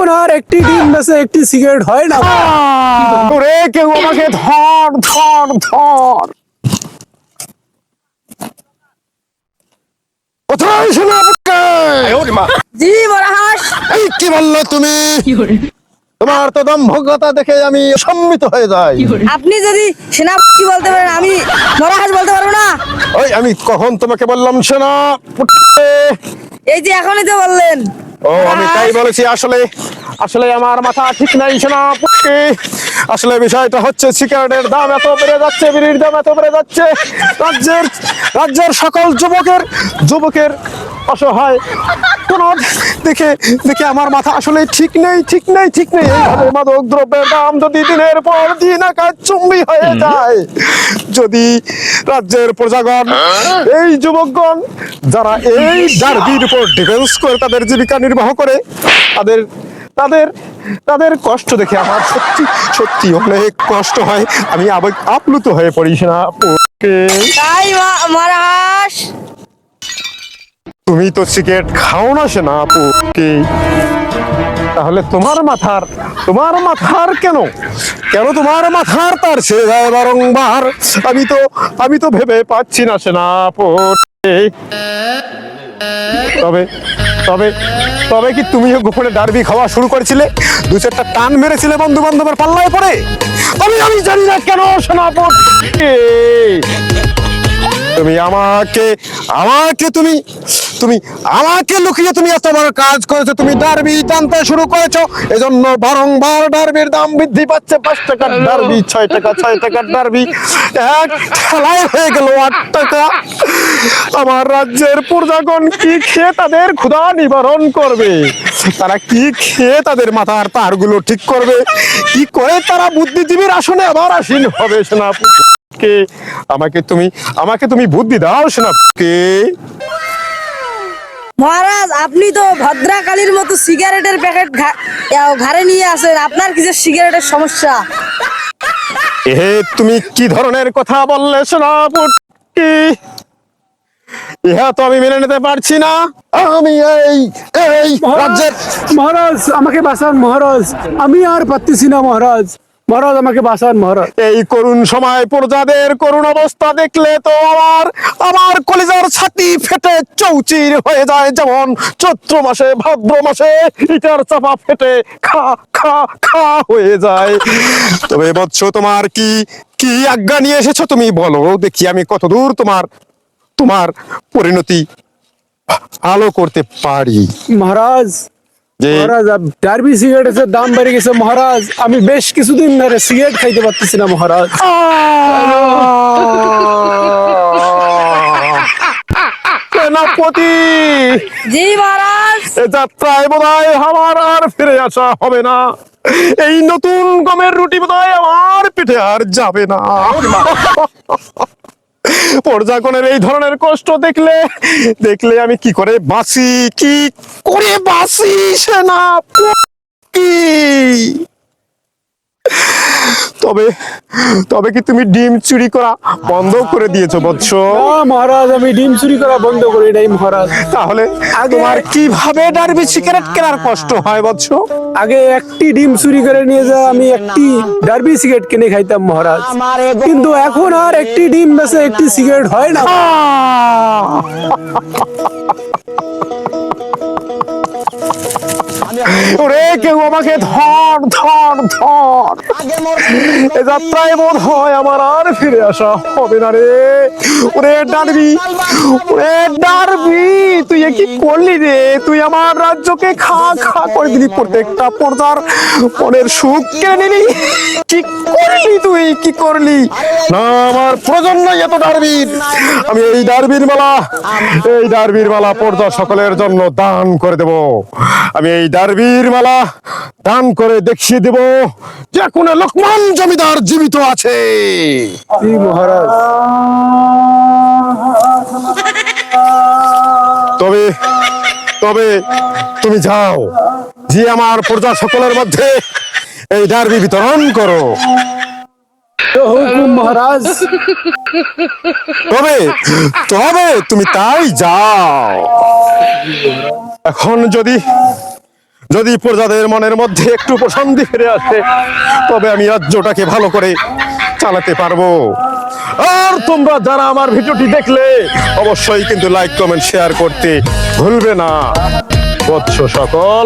এখন আর একটি ডিম বেচে একটি সিগারেট হয় না। ওরে কেউ আমাকে ধর ধর ধর। কোথায় সেনাপতি? জি মহারাজ। এই কি বললে তুমি? তোমার তো দম্ভগতা দেখে আমি সম্মিত হয়ে যাই। আপনি যদি সেনাপতি বলতে পারেন, আমি মহারাজ বলতে পারবো না? ওই আমি কখন তোমাকে বললাম সেনাপতি? এই যে এখনই তো বললেন। ও আমি তাই বলেছি। আসলে আসলে আমার মাথা ঠিক নাই সেনাপতি। আসলে বিষয়টা হচ্ছে সিগারেটের দাম এত বেড়ে যাচ্ছে, বিড়ির দাম এত বেড়ে যাচ্ছে, রাজ্যের রাজ্যের সকল যুবকের অসহায় কোনদ দেখে দেখে আমার মাথা আসলে ঠিক নেই। এইভাবে মাদক দ্রব্যের দাম যদি দিনের পর দিন আকাশচুম্বী হয়ে যায়, যদি রাজ্যের প্রজাগণ, এই যুবকগণ যারা এই ডার্বির উপর ডিফেন্স করে তাদের জীবিকা নির্বাহ করে, তাদের তাদের তাদের কষ্ট দেখে আমার সত্যি সত্যি অনেক কষ্ট হয়। আমি আপ্লুত হয়ে পড়ি না। তাই মহারাজ। তুমি তো সিগারেট খাও না সেনাপতি, তাহলে তোমার মাথার কেন তোমার মাথার তার সে যায় বারংবার? আমি তো ভেবে পাচ্ছি না সেনাপতি। তবে তবে তবে কি তুমিও গোপনে ডার্বি খাওয়া শুরু করেছিলে? দু চারটা টান মেরেছিলে বন্ধু বান্ধবের পাল্লায় পড়ে? তবে আমি জানি না কেন সেনাপতি তুমি আমাকে লুকিয়ে তুমি এত বড় কাজ করেছো। তুমি ডার্বি টানতে শুরু করেছো, এজন্য বারংবার ডার্বির দাম বৃদ্ধি পাচ্ছে। 5 টাকার ডার্বি 6 টাকার ডার্বি এক ঠেলায় হয়ে গেল 8 টাকা। আমার রাজ্যের প্রজাগণ কি খেয়ে তাদের ক্ষুধা নিবারণ করবে? তারা কি খেয়ে তাদের মাথার তারগুলো ঠিক করবে? কি করে তারা বুদ্ধিজীবীর আসনে আবার আসীন হবে? সেনাপতি আমাকে তুমি বুদ্ধি দাও সেনাপতি। মহারাজ, আপনি তো ভদ্রাকালীর মতো সিগারেটের প্যাকেট ঘাড়ে নিয়ে আসেন। আপনার কিছু সিগারেটের সমস্যা? তুমি কি ধরনের কথা বললে সেনাপতি? ইহা তো আমি মেনে নিতে পারছি না। আমি এই রাজ্যের মহারাজ আমাকে বাঁচান মহারাজ, আমি আর পারতেছি না মহারাজ। মহারাজ আমাকে বাঁচান মহারাজ। এই করুণ সময় প্রজাদের করুণ অবস্থা দেখলে তো আমার কলিজার ছাতি ফেটে চৌচির হয়ে যায়, যেমন চৈত্র মাসে ভাদ্র মাসে ইটার চাপা ফেটে খা খা খা হয়ে যায়। তবে বৎস, তোমার কি আজ্ঞা নিয়ে এসেছো তুমি বলো দেখি, আমি কতদূর তোমার পরিণতি ভালো করতে পারি। মহারাজ ডার্বি সিগারেটের দাম বেড়ে গেছে মহারাজ। আমি বেশ কিছুদিন ধরে সিগারেট খাইতে পারতেছি না মহারাজ। সেনাপতি, জি মহারাজ। এ যাত্রায় বোধহয় আমার আর ফিরে আসা হবে না। এই নতুন গমের রুটি বোধহয় আমার পেটে আর যাবে না। প্রজাগণের এই ধরনের কষ্ট দেখলে আমি কি করে বাঁচি সেনাপতি? তবে কি তুমি ডিম চুরি করা বন্ধ করে দিয়েছো বৎস? না মহারাজ, আমি ডিম চুরি করা বন্ধ করি নাই মহারাজ। তাহলে তোমার কিভাবে ডার্বি সিগারেট কেনার কষ্ট হয় বৎস? আগে একটি ডিম চুরি করে নিয়ে যা আমি একটি ডার্বি সিগারেট কিনে খাইতাম মহারাজ, কিন্তু এখন আর একটি ডিম বেচে একটি সিগারেট হয় না। ওরে কেউ আমাকে ধর ধর ধর। এ যাত্রায় বোধ হয় আমার আর ফিরে আসা হবে না রে। ওরে ডার্বি তুই কি করলি রে? তুই আমার রাজ্যকে খা খা করে দিলি, প্রত্যেকটা প্রজার মনের সুখ কেড়ে নিলি। কি করলি না? আমার প্রয়োজন নাই এত ডার্বির। আমি এই ডার্বির মালা প্রজা সকলের জন্য দান করে দেব। আমি এই ডার্বির মালা দান করে দেখিয়ে দেব যে কোন লোকমান জমিদার জীবিত আছে। মহারাজ তবে তুমি যাও, যে আমার প্রজা সকলের মধ্যে এই ডার্বি বিতরণ করো। হুকুম মহারাজ। তবে তুমি তাই যাও। এখন যদি প্রজাদের মনের মধ্যে একটু প্রশান্তি ফিরে আসে, তবে আমি রাজ্যটাকে ভালো করে চালাতে পারবো। আর তোমরা যারা আমার ভিডিওটি দেখলে অবশ্যই কিন্তু লাইক কমেন্ট শেয়ার করতে ভুলবে না বৎস সকল।